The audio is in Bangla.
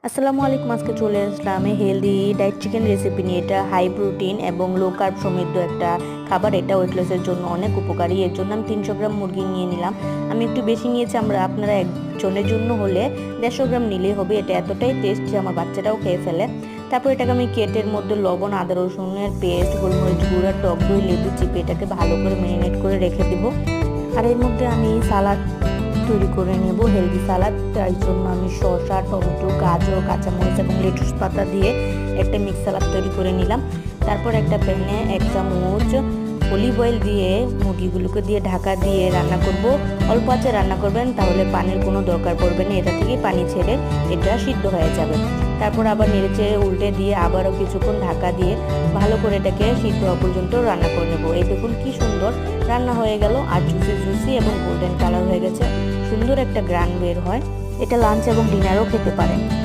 আসসালামু আলাইকুম। আজকে চলে আসলাম আমি হেলদি ডায়েট চিকেন রেসিপি নিয়ে। এটা হাই প্রোটিন এবং লো কার্ব সমৃদ্ধ একটা খাবার। এটা ওয়েট লসের জন্য অনেক উপকারী। এর জন্য আমি 300 গ্রাম মুরগি নিয়ে নিলাম। আমি একটু বেশি নিয়েছি, আপনারা একজনের জন্য হলে 150 গ্রাম নিলেই হবে। এটা এতটাই টেস্ট যে আমার বাচ্চাটাও খেয়ে ফেলে। তারপর এটাকে আমি কেটের মধ্যে লবণ, আদা রসুনের পেস্ট, গোলমরিচ গুঁড়া, টক দই, লেবু চিপে এটাকে ভালো করে ম্যারিনেট করে রেখে দিব। আর এর মধ্যে আমি সালাদ তৈরি করে নেব, হেলদি সালাদ। তার জন্য আমি শসা, টমেটো, গাজর, কাঁচামরিচ এবং লেটুস পাতা দিয়ে একটা মিক্স সালাদ তৈরি করে নিলাম। তারপর একটা প্যানে 1 চামচ অলিভ অয়েল দিয়ে মুরগিগুলোকে দিয়ে ঢাকা দিয়ে রান্না করব। অল্প আঁচে রান্না করবেন, তাহলে পানির কোনো দরকার পড়বে না। এটা থেকে পানি ছেড়ে এটা সিদ্ধ হয়ে যাবে। তারপর আবার নেড়েচেড়ে উল্টে দিয়ে আবারও কিছুক্ষণ ঢাকা দিয়ে ভালো করে এটাকে সিদ্ধ হওয়া পর্যন্ত রান্না করে নেব। এই দেখুন কি সুন্দর রান্না হয়ে গেল, আর জুসি জুসি এবং গোল্ডেন কালার হয়ে গেছে। সুন্দর একটা গ্রান বের হয়। এটা লাঞ্চ এবং ডিনারও খেতে পারেন।